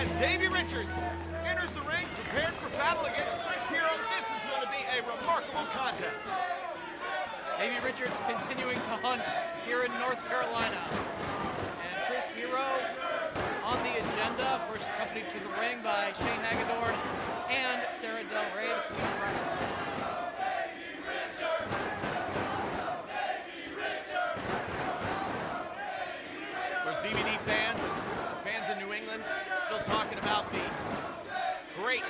as Davey Richards enters the ring, prepared for battle against Chris Hero. This is going to be a remarkable contest. Davey Richards continuing to hunt here in North Carolina. And Chris Hero on the agenda, of course, accompanied to the ring by Shane Hagedorn and Sarah Del Rey, the Queen of Wrestling. There's DVD fans and fans in New England still talking about the great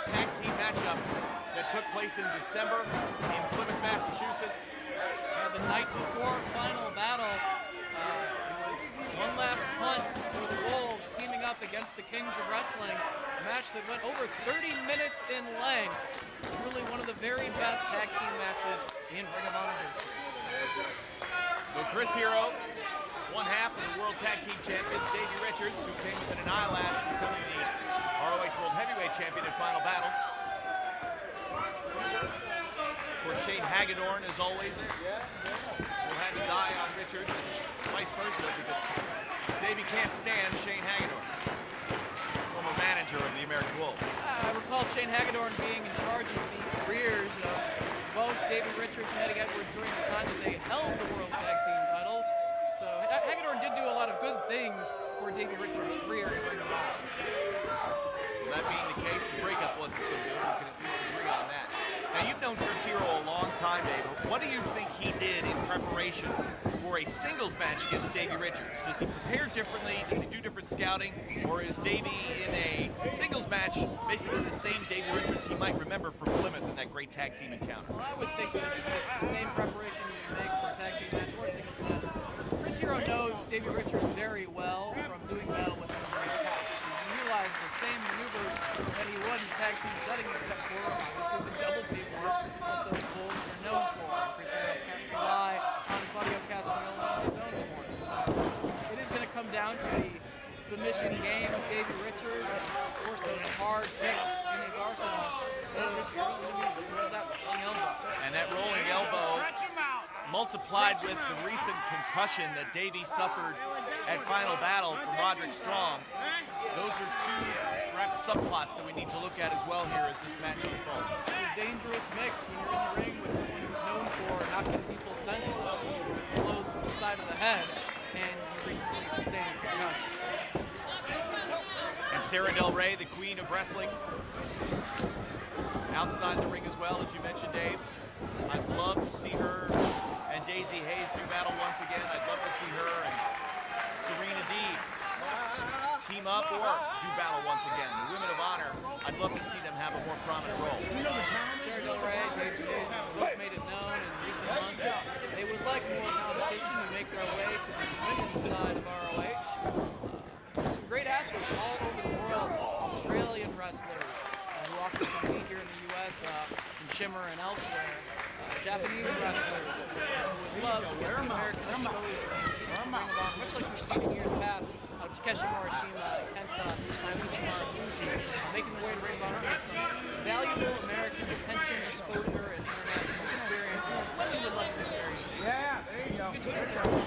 tag team matchup that took place in December in Plymouth, Massachusetts. The night before final battle, it was one last punt for the Wolves teaming up against the Kings of Wrestling. A match that went over 30 minutes in length. Really one of the very best tag team matches in Ring of Honor history. So Chris Hero, one half of the World Tag Team Champions, Davey Richards, who came with an eyelash, becoming the ROH World Heavyweight Champion in Final Battle. Of course, Shane Hagedorn, as always, will have his eye on Richards, and vice versa, because Davey can't stand Shane Hagedorn, former manager of the American Wolves. I recall Shane Hagedorn being in charge of the careers of both Davey Richards and Eddie Edwards during the time that they held the World Tag Team titles. So Hagedorn did do a lot of good things for Davey Richards' career in Ring of Honor. Well, that being the case, the breakup wasn't so good. We can at least agree on that. Now, you've known Chris Hero a long time, Dave. What do you think he did in preparation for a singles match against Davey Richards? Does he prepare differently? Does he do different scouting? Or is Davey in a singles match basically the same Davey Richards he might remember from Plymouth in that great tag team encounter? Well, I would think that it's the same preparation you make for a tag team match or a singles match. Chris Hero knows Davey Richards very well from doing battle with him in the past. He utilized the same maneuvers that he would in tag team setting, except for obviously the double team work that those Bulls are known for. Chris Hero can't rely on Claudio Castagnoli on his own corner. So it is going to come down to the submission game of Davey Richards, and of course those hard kicks in his arsenal. And it's going to be that rolling elbow. And that rolling elbow, multiplied with the recent concussion that Davey suffered at Final Battle from Roderick Strong. Those are two perhaps subplots that we need to look at as well here as this match unfolds. It's a dangerous mix when you're in the ring with someone who's known for knocking people senseless, blows to the side of the head, and you recently sustained a concussion. And Sarah Del Rey, the Queen of Wrestling, outside the ring as well, as you mentioned, Dave. I'd love to see her and Daisy Hayes do battle once again. I'd love to see her and Serena Deeb team up or do battle once again. The Women of Honor, I'd love to see them have a more prominent role. Sarah Del Rey, Daisy Hayes have both made it known in recent months that they would like more competition to make their way to the women's side of ROH. Some great athletes all over the world, Australian wrestlers who often compete here in the U.S. In Shimmer and elsewhere. Japanese wrestlers who would love to get the American exposure to Ring of Honor, much like we've seen here in the past. Takeshi Morishima, Kenta, Naomichi Marufuji, making their way to Ring of Honor with some valuable American attention, exposure, and international experience. What we would love to experience. Yeah, there you go.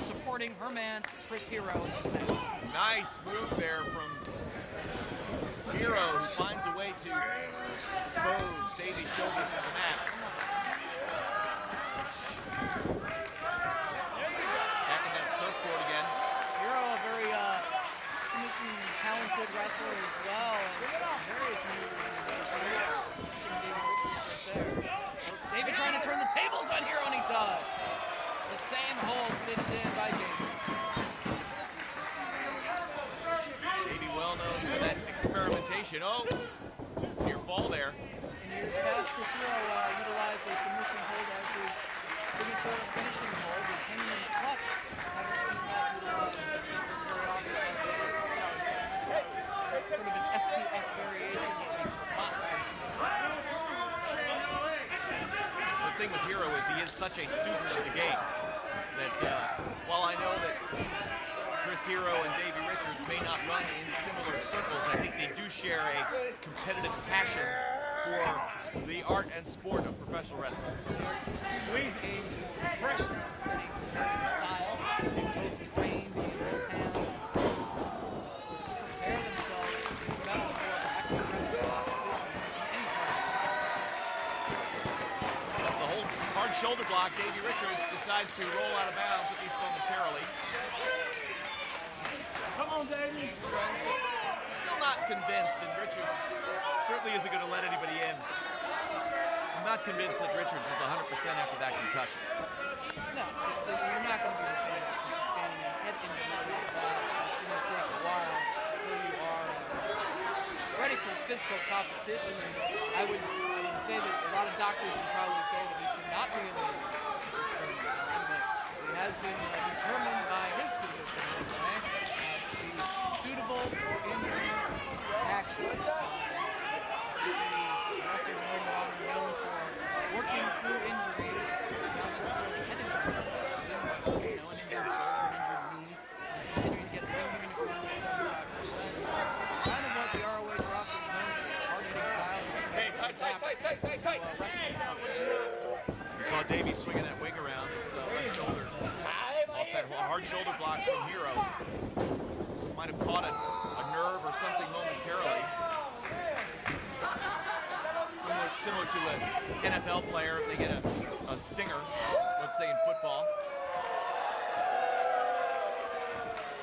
Supporting her man, Chris Hero. Nice move there from Hero, who finds a way to expose Davey's shoulder to the mat. Back in that surfboard again. Hero, a very talented wrestler as well, and various moves. Davey trying to turn the tables on Hero, and he does. The same hold sitting in by Davey. Davey well known for that experimentation. Oh, near fall there. In years past, Chris Hero utilized a submission hold as his signature finishing hold, the Kenyan clutch. Haven't seen that utilized very often. Sort of an STF variation of the The thing with Hero is he is such a student of the game that while I know that Chris Hero and Davey Richards may not run in similar circles, I think they do share a competitive passion for the art and sport of professional wrestling. block. Davey Richards decides to roll out of bounds, at least momentarily. Come on, Davey. Still not convinced, and Richards certainly isn't going to let anybody in. I'm not convinced that Richards is 100% after that concussion. No, you're not going to be the same after sustaining a head injury like that. It's going to take a while until you are ready for physical competition. And I would say that a lot of doctors would probably say that he should not be in this current time, but it has been determined by his physician anyway to be suitable for injury action. The wrestlers are no longer known for working through injuries, not necessarily head injuries. An injured shoulder, an injured knee, continuing to get ring even if you're only at 75%. Kind of what the ROH roster is known for, hard-hitting style. Hey, tight. Wrestling. You saw Davey swinging that wing around his left shoulder. Off that hard shoulder block from Hero. Might have caught a nerve or something momentarily. Similar to an NFL player if they get a stinger, let's say in football.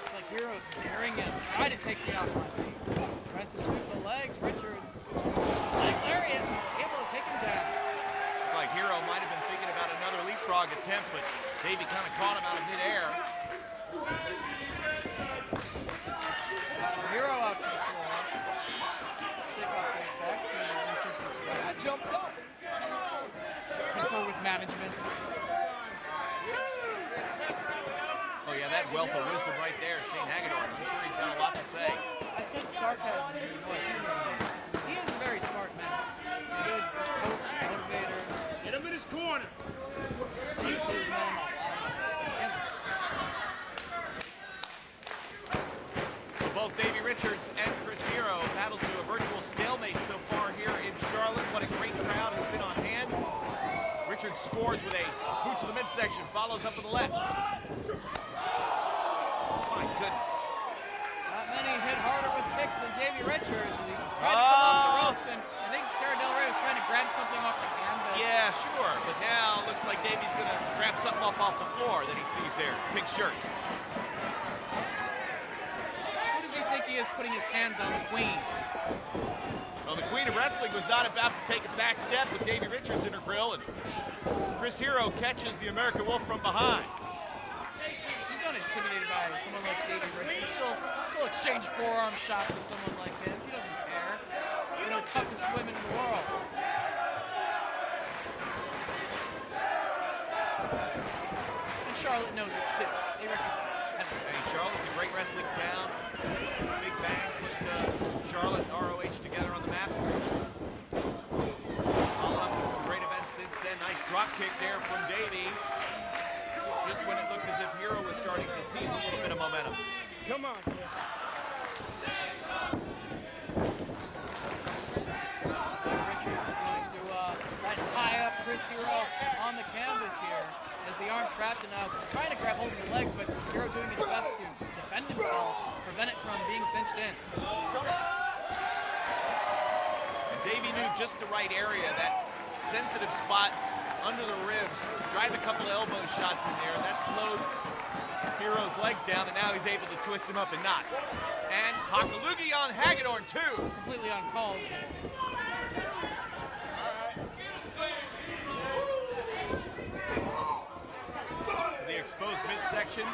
It's like Hero's daring him. Try to take me off my feet. Tries to sweep the legs. Richards, leg lariat, able to take him down. Looks like Hero might have been thinking about another leapfrog attempt, but Davey kind of caught him out of midair. Hero out to the floor. Take off the effect. I jumped up. People with management. Oh yeah, that wealth of wisdom right there, Shane Hagedorn. I'm sure he's got a lot to say. I sense sarcasm in your voice. He is a very smart man. A good coach, motivator. Get him in his corner. Sees his men on canvas. So both Davey Richards and Chris Hero battled to a virtual stalemate so far here in Charlotte. What a great crowd has been on hand. Richards scores with a boot to the midsection, follows up to the left. My goodness. Not many hit harder with kicks than Davey Richards. He tried to come off the ropes, and I think Sarah Del Rey was trying to grab something off the hand. Yeah, sure. But now it looks like Davey's going to grab something off the floor that he sees there. Pink shirt. Who does he think he is putting his hands on the Queen? Well, the Queen of Wrestling was not about to take a back step with Davey Richards in her grill, and Chris Hero catches the American Wolf from behind. She's not intimidated by someone like Davey Richards. She'll exchange forearm shots with someone like him. She doesn't care. One of the toughest women in the world. And Charlotte knows it too. They recognize it. Hey, Charlotte's a great wrestling town. Big Bang put Charlotte and ROH together on the map. Followed up with some great events since then. Nice drop kick there from Davey. Just when it looked as if Hero was starting to seize a little bit of momentum. Come on, kid. Richards is going to try to tie up Chris Hero on the canvas here as the arm trapped and now trying to grab hold of the legs, but Hero doing his best to defend himself, prevent it from being cinched in. And Davey knew just the right area, that sensitive spot under the ribs. Drive a couple elbow shots in there, and that slowed Hero's legs down, and now he's able to twist him up and knock. And Hakalugi on Hagedorn, too. Completely uncalled. To the exposed midsection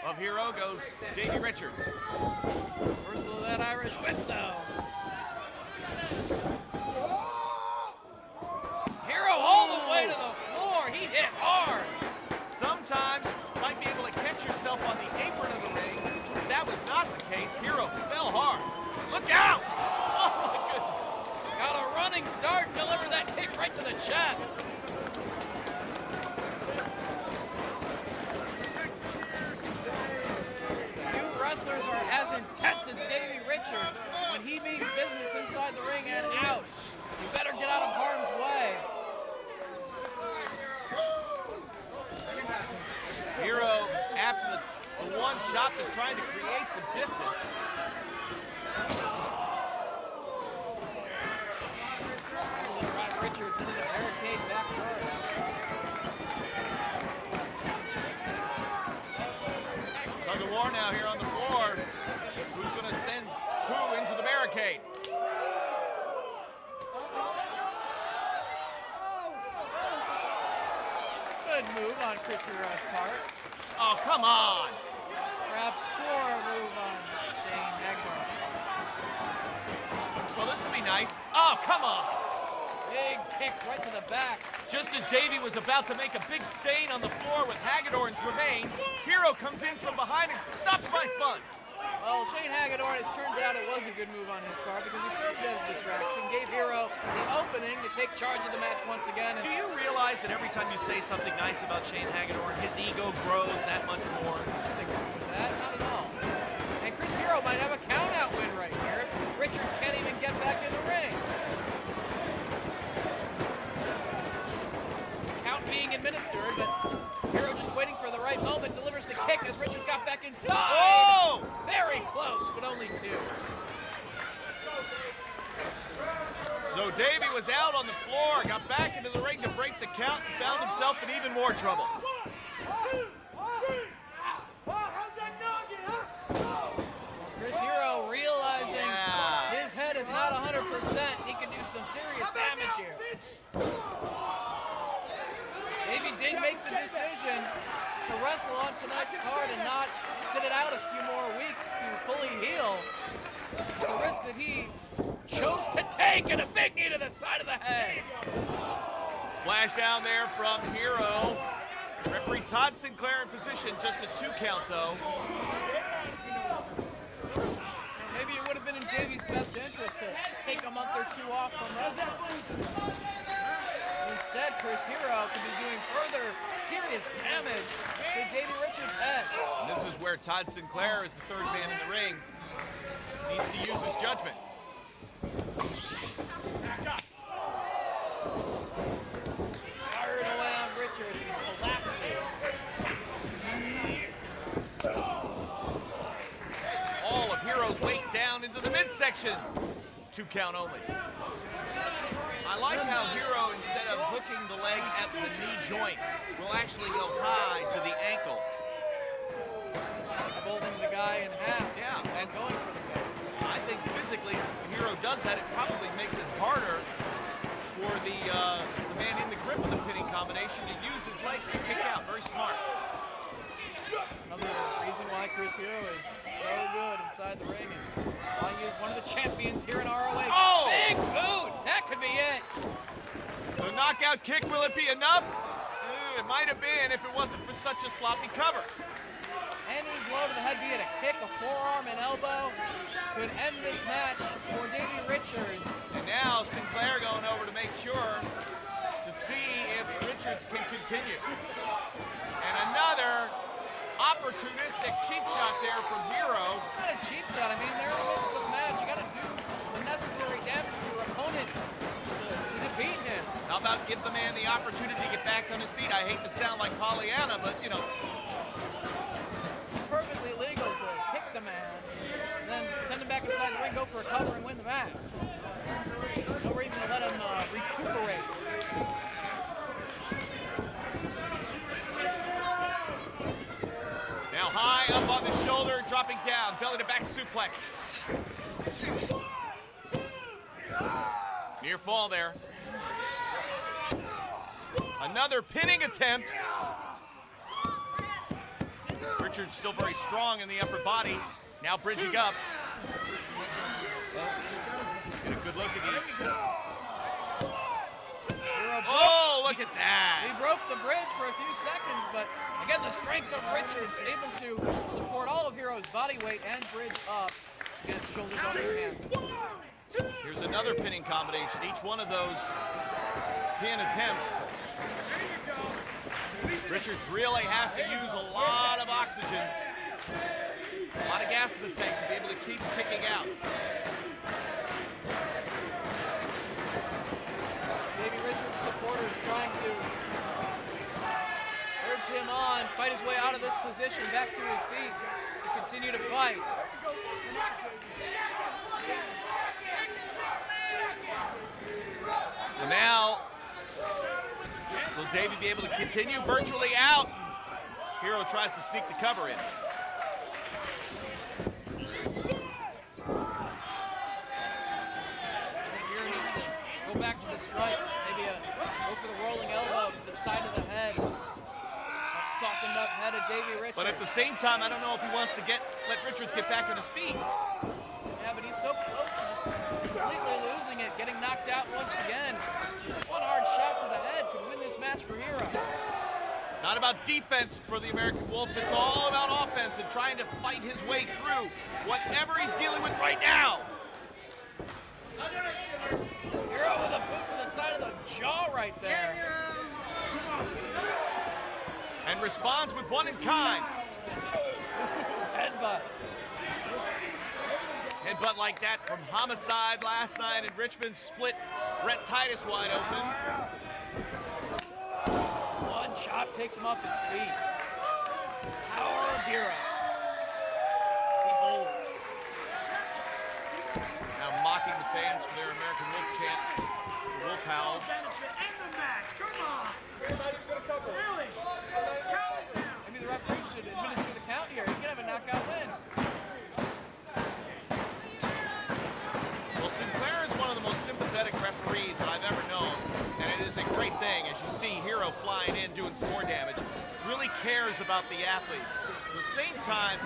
of Hero goes Davey Richards. Reversal of that Irish whip, though. Hero all the way to the floor. He hit hard. Sometimes you might be able to catch yourself on the apron of the ring. That was not the case. Hero fell hard. Look out! Oh my goodness. Got a running start and deliver that kick right to the chest. Few wrestlers are as intense as Davey Richards. When he means business inside the ring and out, you better get out of harm's way. Hero, after the one shot, is trying to create some distance. Drive Richards into the barricade back guard. more now here on the floor. Who's going to send who into the barricade? Good move on Chris Hero's part. Oh, come on. Perhaps poor move on Shane Hagler. Well, this will be nice. Oh, come on. Big kick right to the back. Just as Davey was about to make a big stain on the floor with Hagedorn's remains, Hero comes in from behind and stops my fun. Well, Shane Hagedorn, it turns out it was a good move on his part because he served as a distraction, gave Hero the opening to take charge of the match once again. And do you realize that every time you say something nice about Shane Hagedorn, his ego grows that much more? nothing wrong with that, not at all. And Chris Hero might have a count-out win right here if Richards can't even get back in the ring. Count being administered, but Hero just waiting for the right moment, delivers the kick as Richards got back inside. Oh! Very close, but only two. So Davey was out on the floor, got back into the ring to break the count, and found himself in even more trouble. Chris Hero realizing his head is not 100%. He can do some serious damage here. Davey did make the decision to wrestle on tonight's card and not sit it out a few more weeks to fully heal. It's a risk that he chose to take, and a big knee to the side of the head. Splash down there from Hero. Referee Todd Sinclair in position, just a 2 count though. Maybe it would have been in Davey's best interest to take a month or 2 off from wrestling. Instead, Chris Hero could be doing further serious damage to Davey Richards' head. And this is where Todd Sinclair, is the third man in the ring, needs to use his judgment. Fired away on Richards, and he collapses. All of Hero's weight down into the midsection. 2 count only. I like how Hero, instead of hooking the leg at the knee joint, will actually go high to the ankle. Folding the guy in half. Yeah, and Going for the pin. I think physically, when Hero does that, it probably makes it harder for the man in the grip of the pinning combination to use his legs to kick out. Very smart. Another reason why Chris Hero is so good inside the ring and why he is one of the champions here in ROH. Oh! Big boot! That could be it. The knockout kick, will it be enough? It might have been if it wasn't for such a sloppy cover. Any blow to the head, be it a kick, a forearm, an elbow, could end this match for Davey Richards. And now Sinclair going over to make sure to see if Richards can continue. And another opportunistic cheap shot there from Hero. Not a cheap shot. I mean, they're in the midst of the match. You got to do the necessary damage to your opponent to defeat him. How about give the man the opportunity to get back on his feet? I hate to sound like Pollyanna, but you know. It's perfectly legal to kick the man, and then send him back inside the ring, go for a cover, and win the match. No reason to let him recuperate. Now high up on the shoulder, dropping down, belly to back suplex. Near fall there. Another pinning attempt. Richards still very strong in the upper body. Now bridging up. Get a good look at him. Oh, look at that. He broke the bridge for a few seconds, but again, the strength of Richards able to support all of Hero's body weight and bridge up against shoulders over your hand. Here's another pinning combination. Each one of those pin attempts, Richards really has to use a lot of oxygen, a lot of gas in the tank to be able to keep kicking out. Davey Richards' supporters trying to urge him on, fight his way out of this position, back to his feet to continue to fight. So now, will Davey be able to continue virtually out? Hero tries to sneak the cover in. But at the same time, I don't know if he wants to let Richards get back on his feet. Yeah, but he's so close to just completely losing it, getting knocked out once again. One hard shot to the head could win this match for Hero. Not about defense for the American Wolf. It's all about offense and trying to fight his way through whatever he's dealing with right now. Hero with a boot to the side of the jaw right there. And responds with one in kind. Headbutt. Headbutt like that from Homicide last night, and Richmond split Brett Titus wide open. One chop takes him off his feet. Power of Hero. Behold. Now mocking the fans for their American Wolf chant, the Wolf Howl. Really? Maybe the referee should administer the count here. He could have a knockout win. Well, Sinclair is one of the most sympathetic referees that I've ever known, and it is a great thing as you see Hero flying in doing some more damage. Really cares about the athletes. At the same time,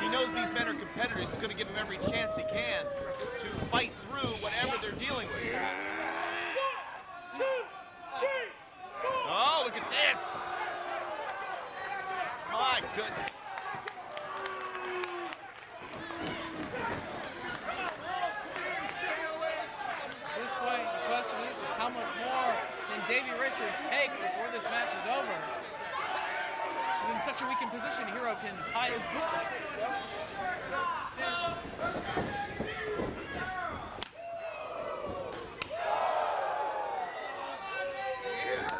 he knows these men are competitors. He's going to give them every chance he can to fight through whatever they're dealing with. 1, 2, 3, 4. Oh, look at this. My goodness. At this point, the question is how much more can Davey Richards take before this match is over? He's in such a weakened position, Hero can tie his boots.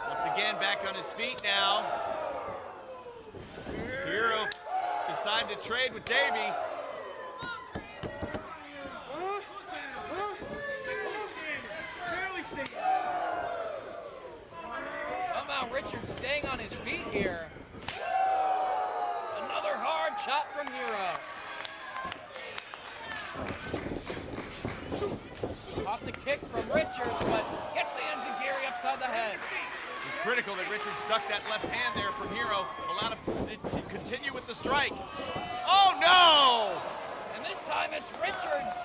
Once again, back on his feet now. Hero decided to trade with Davey. Barely standing. Somehow Richards staying on his feet here. Another hard chop from Hero. Off the kick from Richards, but gets the enziguri upside the head. It's critical that Richards ducked that left hand there from Hero, allowed him to continue with the strike. Oh no! And this time it's Richards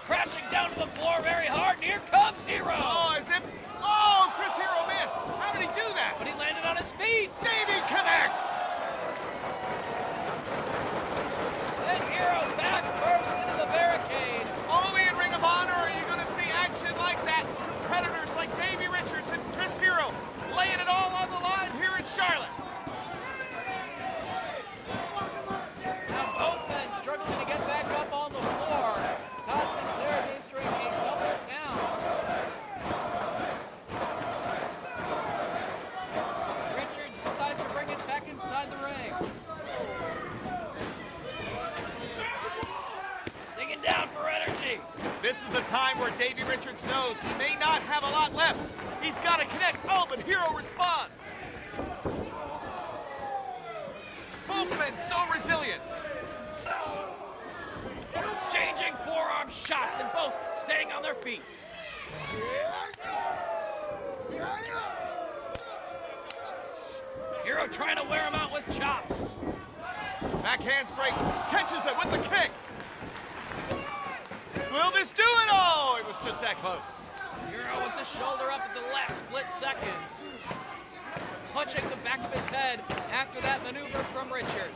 crashing down to the floor very hard, and here comes Hero. Oh, as if, oh, Chris Hero missed. How did he do that? But he landed on his feet. Davey connects! Then Hero back first into the barricade. Only in Ring of Honor are you going to see action like that. Competitors like Davey Richards and Chris Hero laying it all on the line here in Charlotte. Now both men struggling to get back up on the floor. Todd Sinclair administering a double count. Richards decides to bring it back inside the ring. Digging down for energy. This is the time where Davey Richards knows he may not have a lot left. He's got to connect. Oh, but Hero responds. Both men so resilient. Exchanging forearm shots and both staying on their feet. Hero trying to wear him out with chops. Back handspring, catches it with the kick. Will this do it? Oh, it was just that close. Hero with the shoulder up at the last split second. Clutching the back of his head after that maneuver from Richards.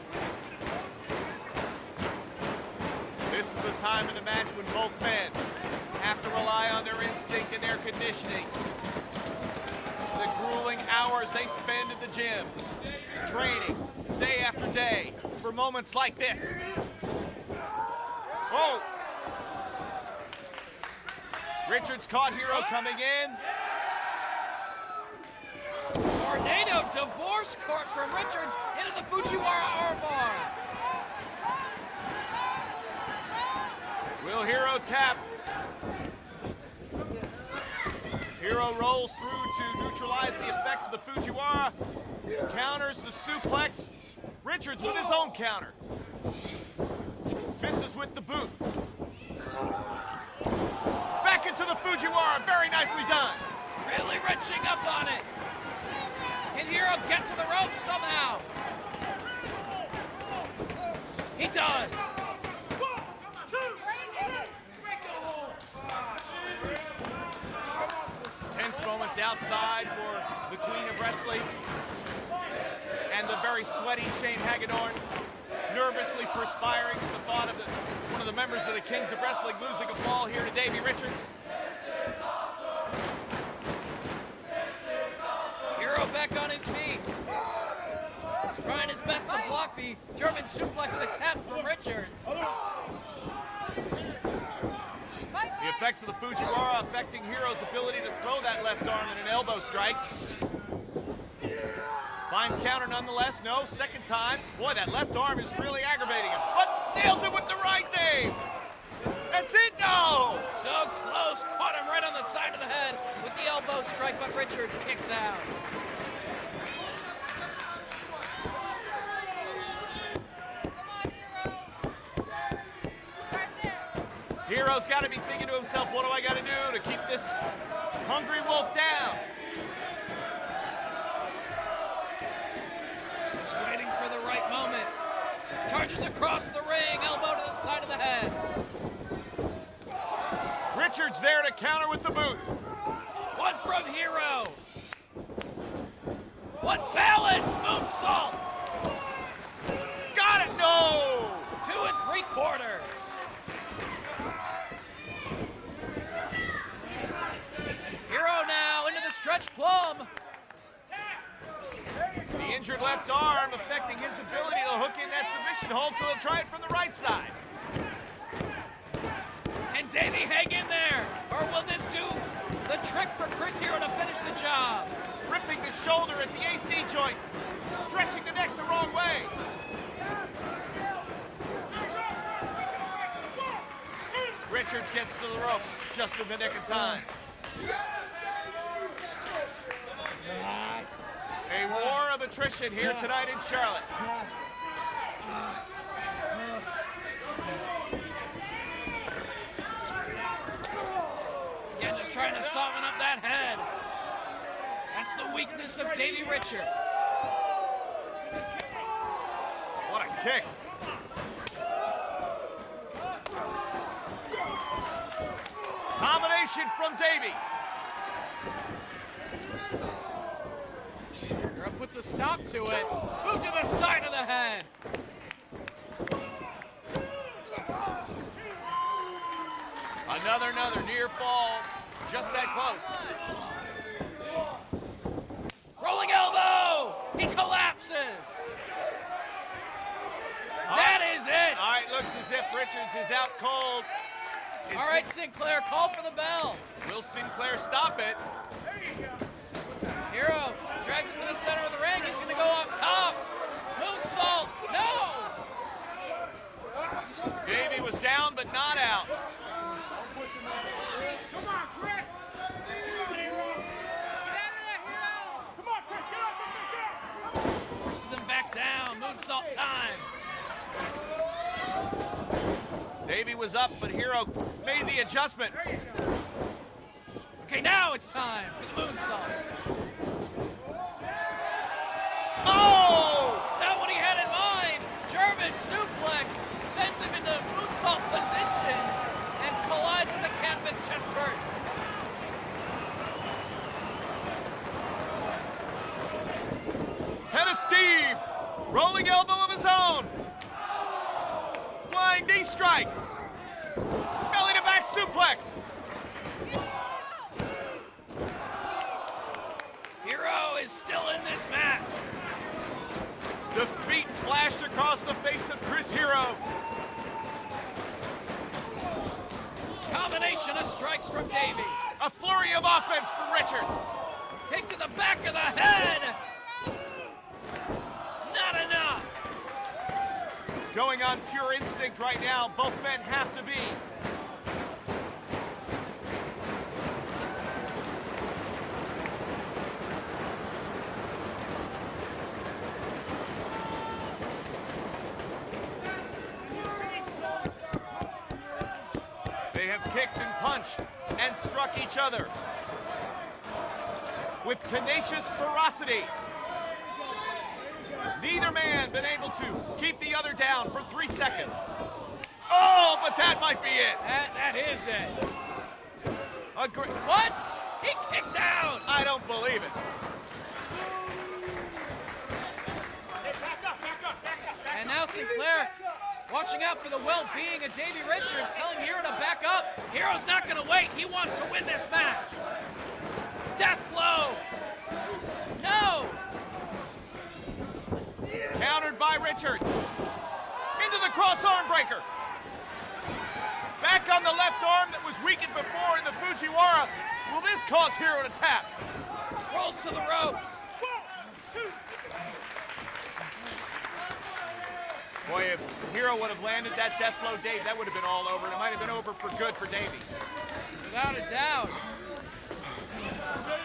This is the time in the match when both men have to rely on their instinct and their conditioning. The grueling hours they spend at the gym, training day after day for moments like this. Oh! Richards caught Hero coming in. Tornado divorce court from Richards into the Fujiwara armbar. Will Hero tap? Hero rolls through to neutralize the effects of the Fujiwara. Counters the suplex. Richards with his own counter. Misses with the boot. Back into the Fujiwara. Very nicely done. Really wrenching up on it. Can Hero get to the ropes somehow? It's outside for the Queen of Wrestling and the very sweaty Shane Hagedorn, nervously perspiring at the thought of one of the members of the Kings of Wrestling losing a fall here to Davey Richards. Hero back on his feet. Trying his best to block the German suplex attempt from Richards. The effects of the Fujiwara affecting Hero's ability to throw that left arm in an elbow strike. Finds counter nonetheless. No, second time. Boy, that left arm is really aggravating him. But nails it with the right, Dave. That's it, no! So close, caught him right on the side of the head with the elbow strike, but Richards kicks out. Hero's got to be thinking to himself, what do I got to do to keep this hungry wolf down? Just waiting for the right moment. Charges across the ring, elbow to the side of the head. Richards there to counter with the boot. One from Hero. What balance, moonsault. Got it, no! 2 3/4. Hero now into the stretch plum. The injured left arm affecting his ability to hook in that submission hold, so he'll try it from the right side. And Davey, hang in there. Or will this do the trick for Chris Hero to finish the job? Ripping the shoulder at the AC joint, stretching the neck the wrong way. Richards gets to the ropes just in the nick of time. A war of attrition here tonight in Charlotte. Again, just trying to soften up that head. That's the weakness of Davey Richards. What a kick. Combination from Davey. Hero puts a stop to it. Boot to the side of the head. Another near fall. Just that close. Rolling elbow. He collapses. That is it. All right, looks as if Richards is out cold. All right, Sinclair, call for the bell. Will Sinclair stop it? Hero drags him to the center of the ring. He's going to go up top. Moonsault. No. Davey was down, but not out. Come on, Chris! Get out of there, Hero! Come on, Chris, get up! Forces him back down. Moonsault time. Davey was up, but Hero made the adjustment. Okay, now it's time for the moonsault. Oh! It's not what he had in mind. German suplex sends him into moonsault position and collides with the canvas chest first. Head of Steve, rolling elbow of his own. Flying knee strike. Belly to back suplex. Hero is still in this match. Defeat flashed across the face of Chris Hero. Combination of strikes from Davey. A flurry of offense for Richards. Kick to the back of the head. Not enough. Going on pure instinct right now. Both men have to be. They have kicked and punched and struck each other with tenacious ferocity. Neither man been able to keep the other down for 3 seconds. Oh, but that might be it. That is it. A great. What? He kicked out. I don't believe it. And now Sinclair watching out for the well-being of Davey Richards, telling Hero to back up. Hero's not going to wait. He wants to win this match. Death blow. No. Countered by Richards. Into the cross arm breaker. Back on the left arm that was weakened before in the Fujiwara. Will this cause Hero to tap? Rolls to the ropes. Boy, if Hero would have landed that death blow, Dave, that would have been all over. And it might have been over for good for Davey. Without a doubt.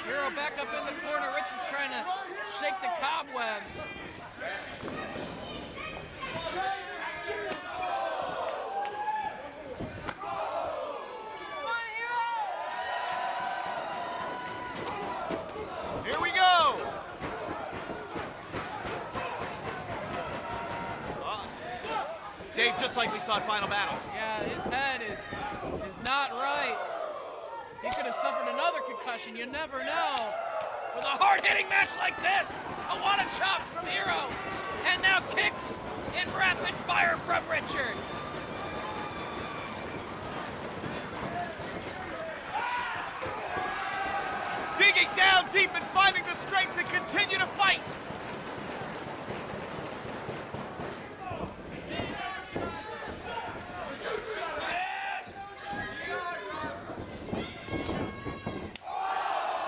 Hero back up in the corner. Richards trying to shake the cobwebs. Here we go. Dave, just like we saw at Final Battle. Yeah, his head is not right. He could have suffered another concussion. You never know. With a hard-hitting match like this, a wanted chop from Hero, and now kicks in rapid fire from Richard. Digging down deep and finding the strength to continue to fight.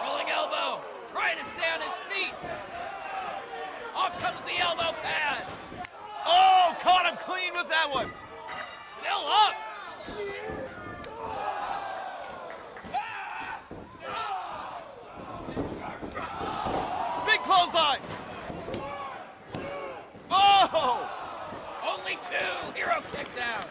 Rolling elbow, trying to stay on his feet. Off comes the elbow pad. Oh, caught him clean with that one. Still up. Big clothesline. Oh! Only two. Hero kicked out.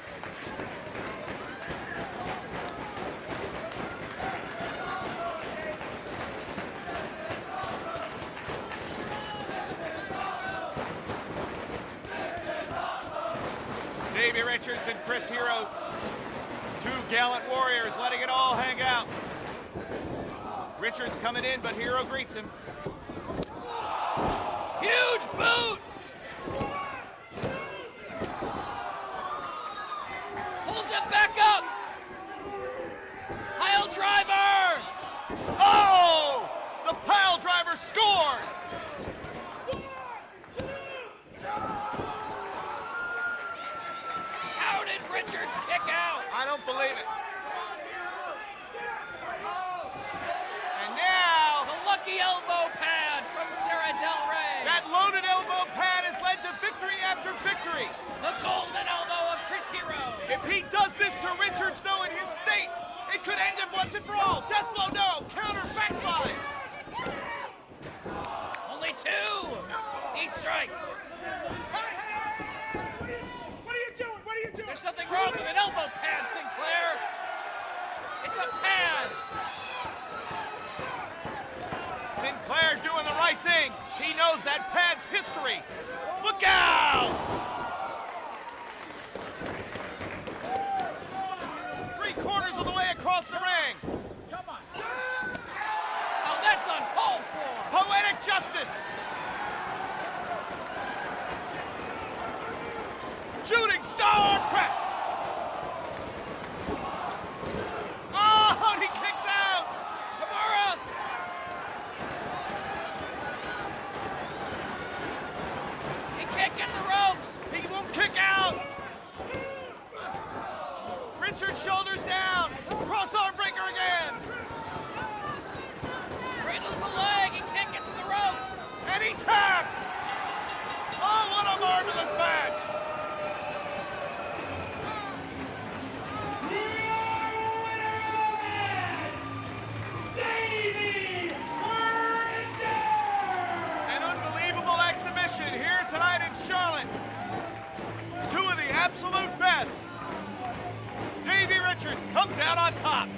Davey Richards and Chris Hero, two gallant warriors letting it all hang out. Richards coming in, but Hero greets him. Huge boot. Pulls him back up. Pile driver. Oh! The pile driver scores! How did Richards kick out? I don't believe it. And now, The lucky elbow pad from Sarah Del Rey. that loaded elbow pad has led to victory after victory. The golden elbow of Chris Hero. If he does this to Richards, though, in his state, it could end him once and for all. Death blow, no. Counter, backslide. Only two. Knee strike. What are you doing? What are you doing? There's nothing wrong with an elbow pad, Sinclair. It's a pad. Sinclair doing the right thing. He knows that pad's history. Look out! Three-quarters of the way across the ring. Oh, that's uncalled for. Poetic justice. Shooting star press. Oh, and he kicks out. Kamara. He can't get the ropes. He won't kick out. Richard shoulders down. Cross arm breaker again. Cradles the leg. He can't get to the ropes. And he taps. Oh, what a marvelous match. An unbelievable exhibition here tonight in Charlotte. Two of the absolute best. Davey Richards comes out on top.